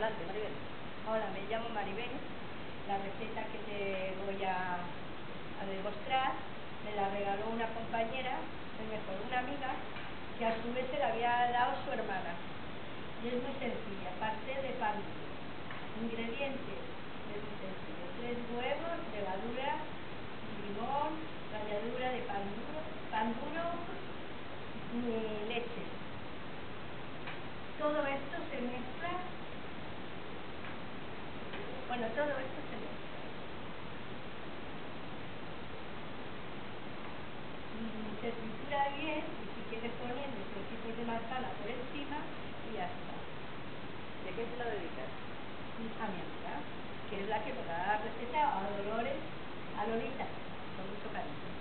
Adelante, Maribel. Hola, me llamo Maribel. La receta que te voy a demostrar me la regaló una compañera, mejor una amiga, que a su vez se la había dado su hermana. Y es muy sencilla, pastel de pan duro. Ingredientes, es muy sencillo: 3 huevos, levadura, limón, ralladura de pan duro y leche. Todo esto se mezcla. Bueno, todo esto se mezcla. Se tritura bien, y si quieres poniendo trocitos de manzana por encima y ya está. ¿De qué se lo dedicas? A mi amiga, que es la que me da la receta, a Dolores, a Lolita, con mucho cariño.